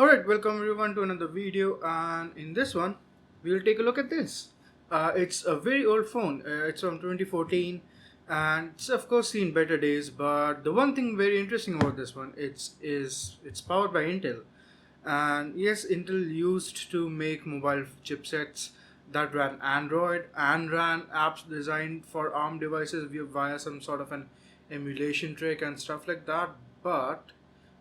Alright, welcome everyone to another video, and in this one we'll take a look at this. It's a very old phone. It's from 2014 and it's of course seen better days, but the one thing very interesting about this one it's powered by Intel. And yes, Intel used to make mobile chipsets that ran Android and ran apps designed for ARM devices via some sort of an emulation trick and stuff like that. But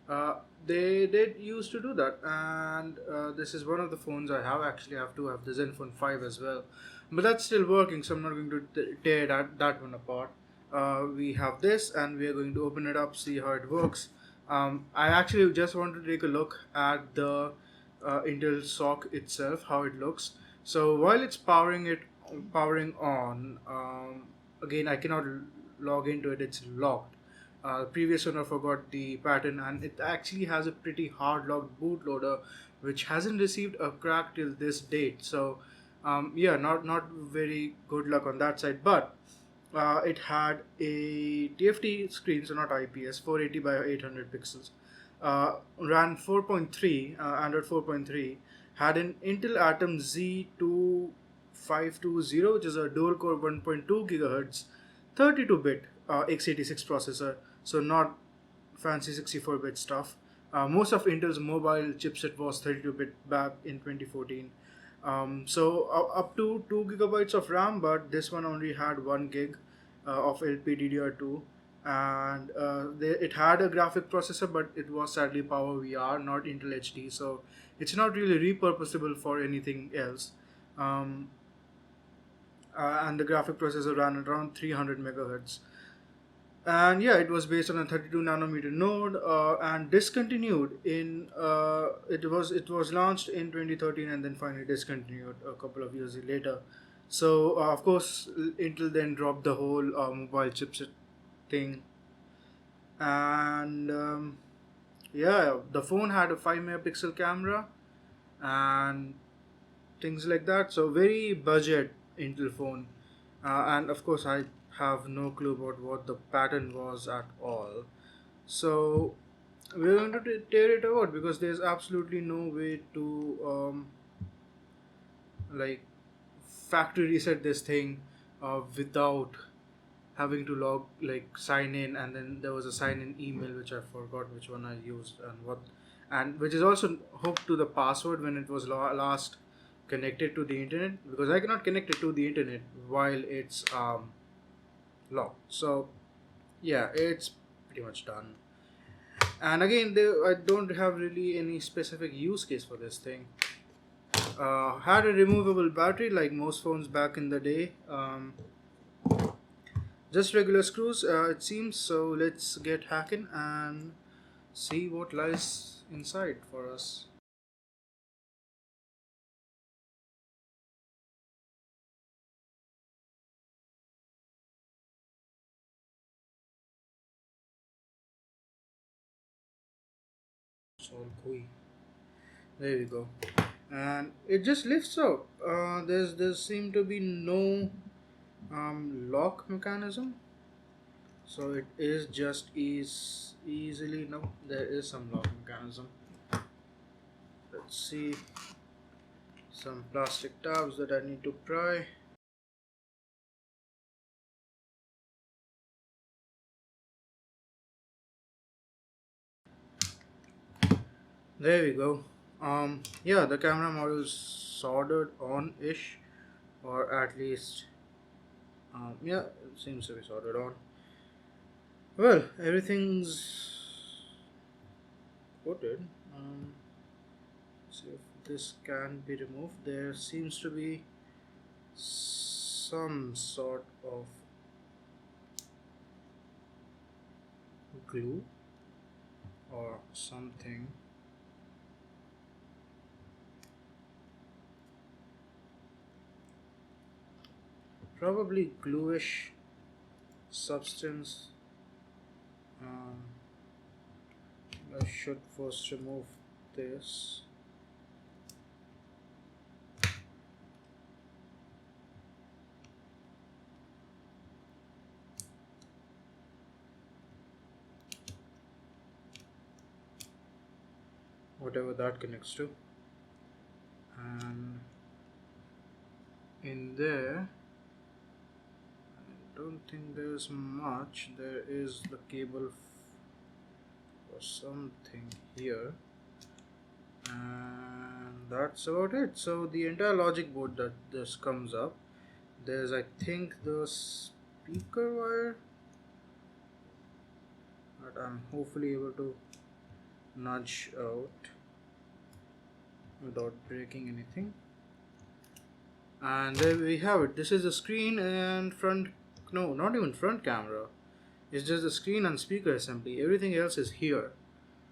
uh, they did used to do that, and this is one of the phones I have. Actually, I have to have the Zenphone 5 as well, but that's still working, so I'm not going to tear that one apart. We have this, and we are going to open it up, see how it works. I actually just want to take a look at the Intel SoC itself, how it looks. So while it's powering on, again I cannot log into it. It's locked. Previous owner forgot the pattern, and it actually has a pretty hard locked bootloader, which hasn't received a crack till this date. So, yeah, not very good luck on that side. But it had a TFT screen, so not IPS, 480 by 800 pixels. Ran 4.3, Android 4.3, had an Intel Atom Z2520, which is a dual core 1.2 gigahertz, 32-bit x86 processor, so not fancy 64-bit stuff. Most of Intel's mobile chipset was 32-bit back in 2014. So up to 2 gigabytes of RAM, but this one only had 1 gig of LPDDR2, and it had a graphic processor, but it was sadly Power VR, not Intel HD, so it's not really repurposable for anything else. Um, and the graphic processor ran around 300 megahertz, and yeah, it was based on a 32 nanometer node, and discontinued in it was launched in 2013 and then finally discontinued a couple of years later. So of course Intel then dropped the whole mobile chipset thing, and yeah, the phone had a 5 megapixel camera and things like that, so very budget Intel phone. And of course I have no clue about what the pattern was at all. So we're going to tear it apart because there's absolutely no way to like factory reset this thing without having to log like sign in, and then there was a sign in email which I forgot which one I used and what, and which is also hooked to the password when it was last connected to the internet, because I cannot connect it to the internet while it's locked. So yeah, it's pretty much done. And again, I don't have really any specific use case for this thing. Had a removable battery like most phones back in the day. Just regular screws, it seems. So let's get hacking and see what lies inside for us. It's all gooey. There we go. And it just lifts up. There seem to be no lock mechanism, so it is just easily, no, there is some lock mechanism. Let's see, some plastic tabs that I need to pry. There we go. Yeah, the camera module is soldered on ish, or at least yeah, it seems to be soldered on. Well, everything's coated. See if this can be removed. There seems to be some sort of glue or something. Probably gluish substance. Um, I should first remove this. whatever that connects to. And in there, I don't think there's much. There is the cable for something here, and that's about it. So the entire logic board that this comes up, there's, I think, the speaker wire that I'm hopefully able to nudge out without breaking anything. And there we have it. This is the screen and front, no, not even front camera. It's just the screen and speaker assembly. Everything else is here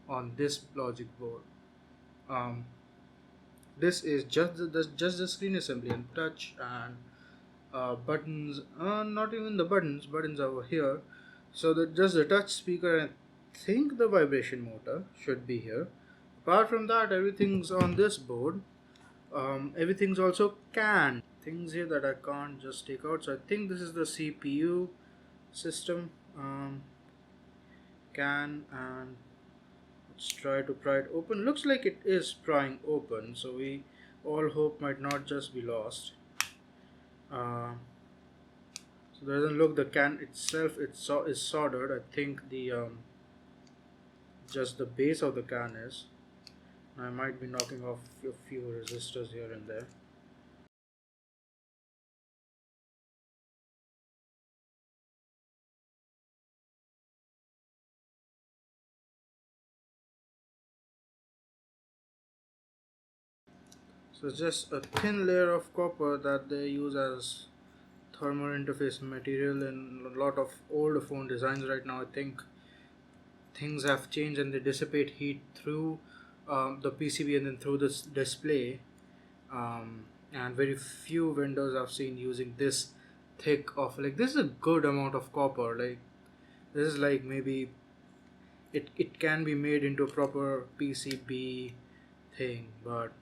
on this logic board. This is just the screen assembly and touch and buttons. Not even the buttons. Buttons over here. So that just the touch speaker and I think the vibration motor should be here. Apart from that, everything's on this board. Everything's also canned. Things here that I can't just take out. So I think this is the CPU system. Can, and let's try to pry it open. Looks like it is prying open, so we all hope might not just be lost. So there doesn't look, the can itself is soldered. I think the just the base of the can is. I might be knocking off a few resistors here and there. So it's just a thin layer of copper that they use as thermal interface material in a lot of old phone designs right now. I think things have changed and they dissipate heat through the PCB and then through this display. And very few vendors I've seen using this thick of, like, this is a good amount of copper. Like, this is like maybe it can be made into a proper PCB thing, but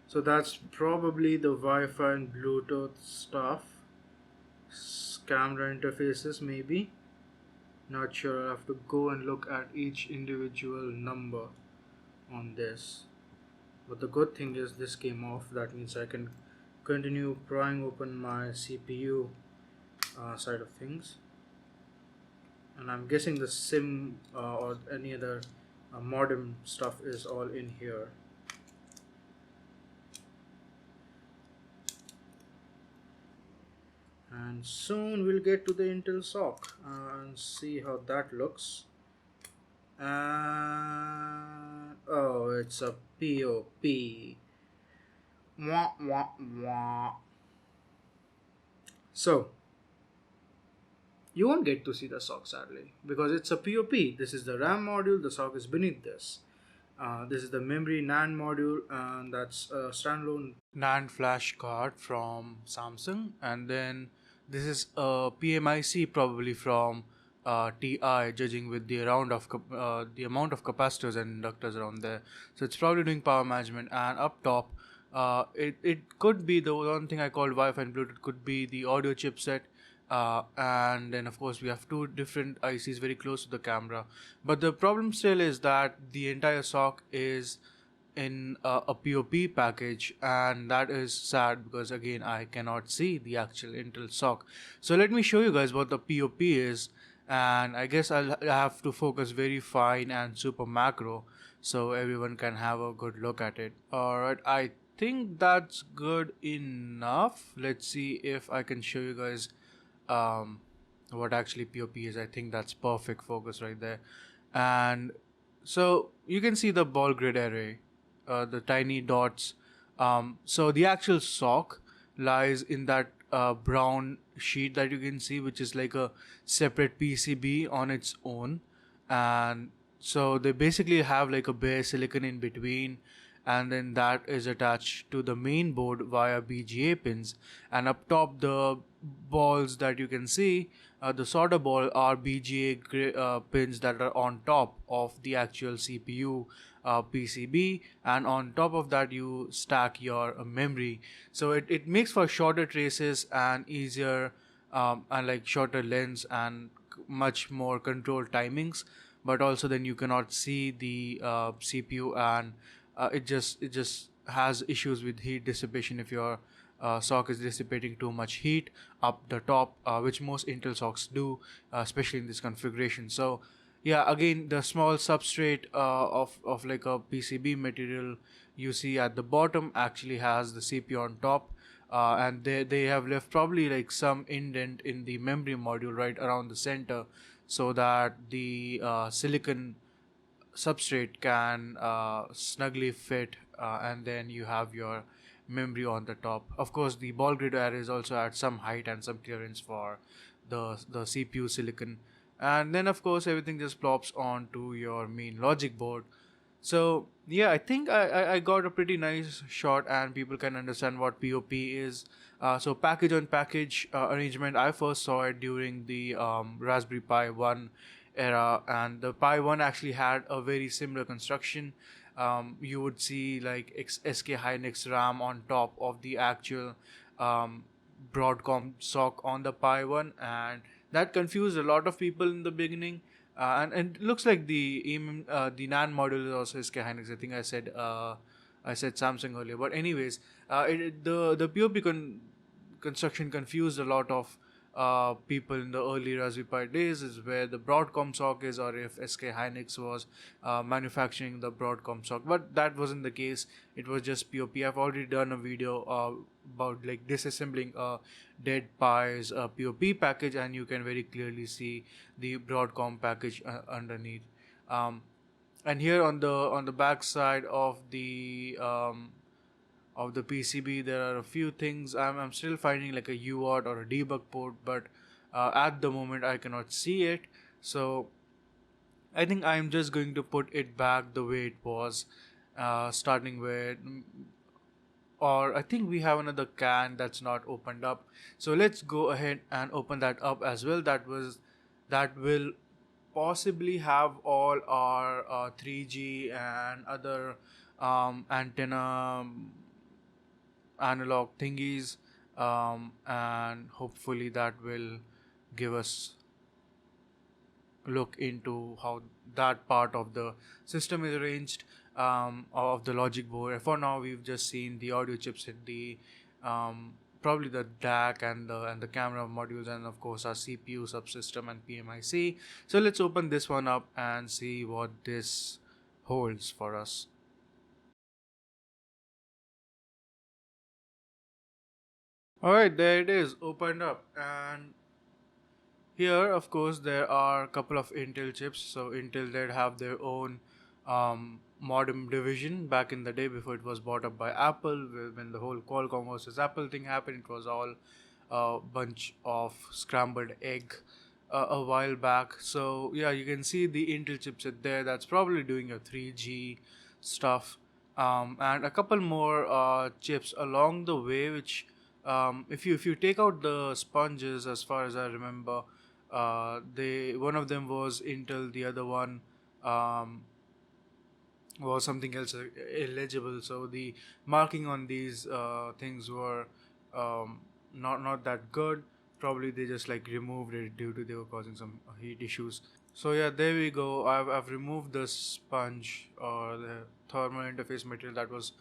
so that's probably the Wi-Fi and Bluetooth stuff. Camera interfaces maybe. Not sure. I'll have to go and look at each individual number on this. But the good thing is this came off. That means I can continue prying open my CPU side of things. And I'm guessing the SIM or any other modem stuff is all in here. And soon we'll get to the Intel SoC and see how that looks. And oh, it's a POP. Wah, wah, wah. So you won't get to see the SoC sadly because it's a POP. This is the RAM module, the SoC is beneath this. This is the memory NAND module, and that's a standalone NAND flash card from Samsung. And then this is a PMIC probably from TI, judging with the amount of capacitors and inductors around there. So it's probably doing power management. And up top, it could be the one thing I called Wi-Fi and Bluetooth could be the audio chipset. And then of course we have two different ICs very close to the camera, but the problem still is that the entire SoC is in a POP package, and that is sad because again I cannot see the actual Intel SoC. So let me show you guys what the POP is, and I guess I'll have to focus very fine and super macro so everyone can have a good look at it. Alright, I think that's good enough. Let's see if I can show you guys what actually POP is. I think that's perfect focus right there. And so you can see the ball grid array, the tiny dots. So the actual SoC lies in that brown sheet that you can see, which is like a separate PCB on its own. And so they basically have like a bare silicon in between, and then that is attached to the main board via BGA pins. And up top, the balls that you can see, the solder ball, are BGA pins that are on top of the actual CPU PCB, and on top of that you stack your memory. So it makes for shorter traces and easier and like shorter lengths and much more controlled timings. but also then you cannot see the CPU, and it just has issues with heat dissipation if your sock is dissipating too much heat up the top, which most Intel socks do, especially in this configuration. So yeah, again, the small substrate of like a PCB material you see at the bottom actually has the CPU on top, and they have left probably like some indent in the memory module right around the center, so that the silicon substrate can snugly fit, and then you have your memory on the top. Of course, the ball grid array is also at some height and some clearance for the CPU silicon, and then of course everything just plops onto your main logic board. So yeah, I think I got a pretty nice shot, and people can understand what POP is. So package on package arrangement, I first saw it during the Raspberry Pi 1 era, and the Pi 1 actually had a very similar construction. You would see like SK Hynix RAM on top of the actual um, Broadcom sock on the Pi 1, and that confused a lot of people in the beginning. And it looks like the NAND module is also SK Hynix. I think I said Samsung earlier, but anyways, the POP construction confused a lot of people in the early Raspberry Pi days, is where the Broadcom sock is, or if SK Hynix was manufacturing the Broadcom sock. But that wasn't the case. It was just POP. I've already done a video about like disassembling a dead Pi's POP package, and you can very clearly see the Broadcom package underneath. And here on the back side of the PCB, there are a few things. I'm still finding like a UART or a debug port, but at the moment I cannot see it. So I think I'm just going to put it back the way it was, starting with, or I think we have another can that's not opened up. So let's go ahead and open that up as well. That will possibly have all our 3G and other antenna analog thingies, and hopefully that will give us a look into how that part of the system is arranged, of the logic board. For now we've just seen the audio chips in the probably the DAC and the camera modules, and of course our CPU subsystem and PMIC. So let's open this one up and see what this holds for us. Alright, there it is, opened up, and here of course there are a couple of Intel chips. So Intel did have their own modem division back in the day before it was bought up by Apple. When the whole Qualcomm versus Apple thing happened, it was all a bunch of scrambled egg a while back. So yeah, you can see the Intel chipset there. That's probably doing your 3G stuff, and a couple more chips along the way, which if you take out the sponges, as far as I remember, they one of them was Intel, the other one um, was something else, illegible. So the marking on these things were not that good. Probably they just like removed it due to they were causing some heat issues. So yeah, there we go. I've removed the sponge or the thermal interface material that was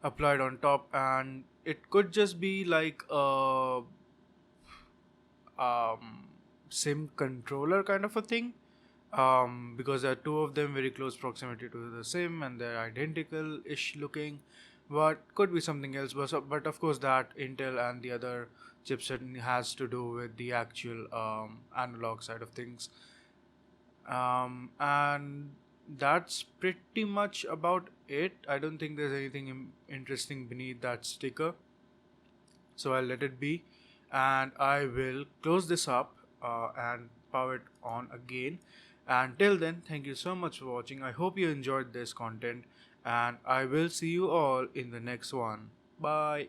applied on top, and it could just be like a SIM controller kind of a thing, because there are two of them very close proximity to the SIM and they're identical ish looking, but could be something else. But of course that Intel and the other chipset has to do with the actual analog side of things, and that's pretty much about it. I don't think there's anything interesting beneath that sticker, so I'll let it be, and I will close this up and power it on again. And till then, thank you so much for watching. I hope you enjoyed this content, and I will see you all in the next one. Bye.